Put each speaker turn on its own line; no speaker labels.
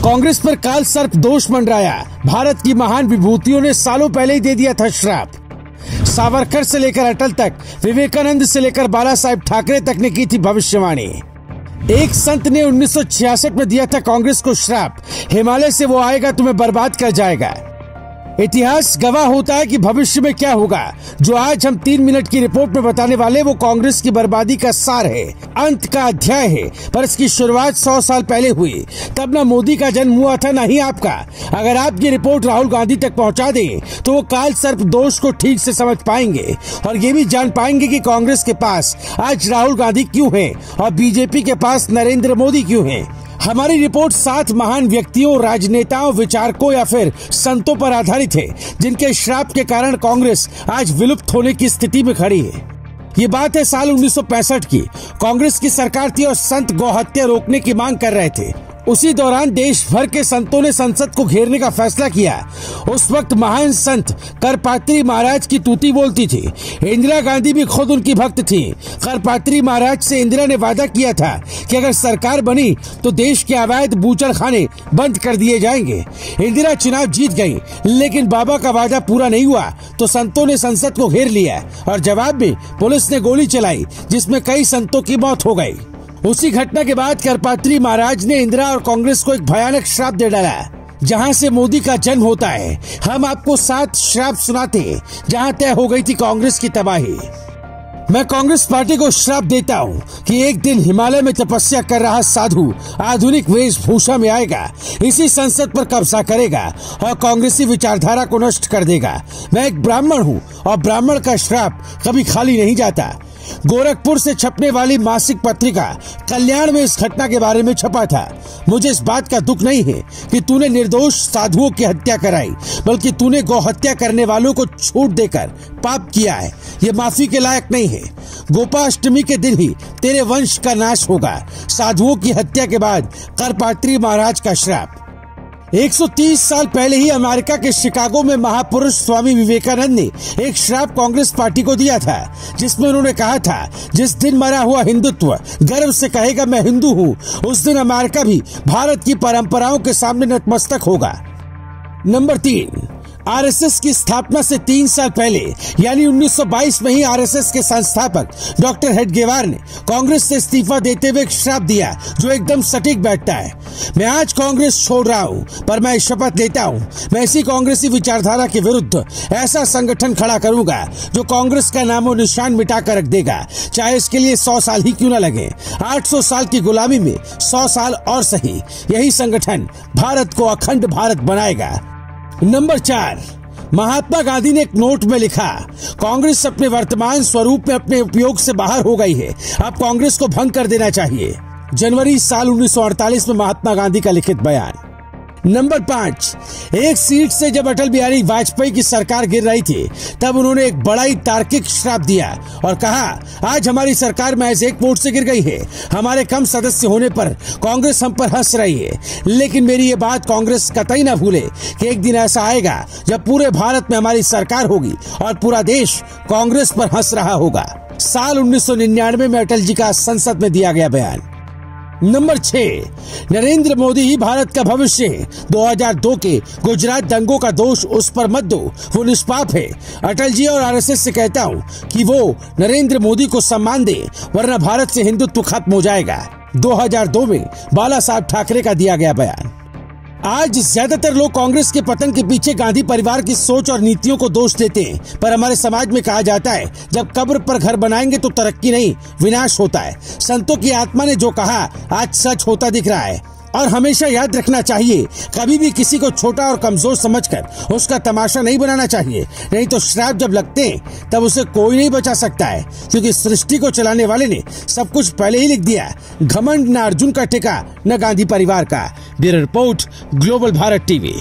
कांग्रेस पर काल सर्प दोष मंडराया। भारत की महान विभूतियों ने सालों पहले ही दे दिया था श्राप। सावरकर से लेकर अटल तक, विवेकानंद से लेकर बाला साहेब ठाकरे तक ने की थी भविष्यवाणी। एक संत ने 1966 में दिया था कांग्रेस को श्राप, हिमालय से वो आएगा तुम्हें बर्बाद कर जाएगा। इतिहास गवाह होता है कि भविष्य में क्या होगा। जो आज हम 3 मिनट की रिपोर्ट में बताने वाले वो कांग्रेस की बर्बादी का सार है, अंत का अध्याय है। पर इसकी शुरुआत 100 साल पहले हुई। तब ना मोदी का जन्म हुआ था, ना ही आपका। अगर आप ये रिपोर्ट राहुल गांधी तक पहुंचा दें तो वो काल सर्प दोष को ठीक से समझ पाएंगे और ये भी जान पाएंगे कि कांग्रेस के पास आज राहुल गांधी क्यों है और बीजेपी के पास नरेंद्र मोदी क्यों है। हमारी रिपोर्ट 7 महान व्यक्तियों, राजनेताओं, विचारकों या फिर संतों पर आधारित है जिनके श्राप के कारण कांग्रेस आज विलुप्त होने की स्थिति में खड़ी है। ये बात है साल 1965 की। कांग्रेस की सरकार थी और संत गौ हत्या रोकने की मांग कर रहे थे। उसी दौरान देश भर के संतों ने संसद को घेरने का फैसला किया। उस वक्त महान संत करपात्री महाराज की तूती बोलती थी। इंदिरा गांधी भी खुद उनकी भक्त थी। करपात्री महाराज से इंदिरा ने वादा किया था कि अगर सरकार बनी तो देश के अवैध बूचड़खाने बंद कर दिए जाएंगे। इंदिरा चुनाव जीत गई, लेकिन बाबा का वादा पूरा नहीं हुआ तो संतों ने संसद को घेर लिया और जवाब में पुलिस ने गोली चलाई, जिसमें कई संतों की मौत हो गई। उसी घटना के बाद करपात्री महाराज ने इंदिरा और कांग्रेस को एक भयानक श्राप दे डाला, जहां से मोदी का जन्म होता है। हम आपको 7 श्राप सुनाते हैं जहां तय हो गई थी कांग्रेस की तबाही। मैं कांग्रेस पार्टी को श्राप देता हूं कि एक दिन हिमालय में तपस्या कर रहा साधु आधुनिक वेशभूषा में आएगा, इसी संसद पर कब्जा करेगा और कांग्रेसी विचारधारा को नष्ट कर देगा। मैं एक ब्राह्मण हूं और ब्राह्मण का श्राप कभी खाली नहीं जाता। गोरखपुर से छपने वाली मासिक पत्रिका कल्याण में इस घटना के बारे में छपा था। मुझे इस बात का दुख नहीं है कि तूने निर्दोष साधुओं की हत्या कराई, बल्कि तूने गौ हत्या करने वालों को छूट देकर पाप किया है। ये माफी के लायक नहीं है। गोपाष्टमी के दिन ही तेरे वंश का नाश होगा। साधुओं की हत्या के बाद करपात्री महाराज का श्राप। 130 साल पहले ही अमेरिका के शिकागो में महापुरुष स्वामी विवेकानंद ने एक श्राप कांग्रेस पार्टी को दिया था, जिसमें उन्होंने कहा था, जिस दिन मरा हुआ हिंदुत्व गर्व से कहेगा मैं हिंदू हूँ, उस दिन अमेरिका भी भारत की परंपराओं के सामने नतमस्तक होगा। नंबर 3, आरएसएस की स्थापना से 3 साल पहले यानी 1922 में ही आरएसएस के संस्थापक डॉक्टर हेडगेवार ने कांग्रेस से इस्तीफा देते हुए एक श्राप दिया जो एकदम सटीक बैठता है। मैं आज कांग्रेस छोड़ रहा हूं, पर मैं शपथ लेता हूं मैं इसी कांग्रेसी विचारधारा के विरुद्ध ऐसा संगठन खड़ा करूंगा जो कांग्रेस का नामो निशान मिटा कर रख देगा, चाहे इसके लिए 100 साल ही क्यों न लगे। 800 साल की गुलामी में 100 साल और सही, यही संगठन भारत को अखंड भारत बनाएगा। नंबर 4, महात्मा गांधी ने एक नोट में लिखा, कांग्रेस अपने वर्तमान स्वरूप में अपने उपयोग से बाहर हो गई है, अब कांग्रेस को भंग कर देना चाहिए। जनवरी साल 1948 में महात्मा गांधी का लिखित बयान। नंबर 5, एक सीट से जब अटल बिहारी वाजपेयी की सरकार गिर रही थी तब उन्होंने एक बड़ा ही तार्किक श्राप दिया और कहा, आज हमारी सरकार महज 1 वोट से गिर गई है। हमारे कम सदस्य होने पर कांग्रेस हम पर हंस रही है, लेकिन मेरी ये बात कांग्रेस कतई न भूले कि एक दिन ऐसा आएगा जब पूरे भारत में हमारी सरकार होगी और पूरा देश कांग्रेस पर हंस रहा होगा। साल 1999 में अटल जी का संसद में दिया गया बयान। नंबर 6, नरेंद्र मोदी ही भारत का भविष्य है। 2002 के गुजरात दंगों का दोष उस पर मत दो, वो निष्पाप है। अटल जी और आरएसएस से कहता हूँ कि वो नरेंद्र मोदी को सम्मान दे, वरना भारत से हिंदुत्व खत्म हो जाएगा। 2002 में बाला साहेब ठाकरे का दिया गया बयान। आज ज्यादातर लोग कांग्रेस के पतन के पीछे गांधी परिवार की सोच और नीतियों को दोष देते हैं, पर हमारे समाज में कहा जाता है, जब कब्र पर घर बनाएंगे तो तरक्की नहीं विनाश होता है। संतों की आत्मा ने जो कहा आज सच होता दिख रहा है और हमेशा याद रखना चाहिए, कभी भी किसी को छोटा और कमजोर समझकर उसका तमाशा नहीं बनाना चाहिए, नहीं तो श्राप जब लगते हैं तब उसे कोई नहीं बचा सकता है, क्योंकि सृष्टि को चलाने वाले ने सब कुछ पहले ही लिख दिया। घमंड न अर्जुन का टिका न गांधी परिवार का। Bureau report, global Bharat TV.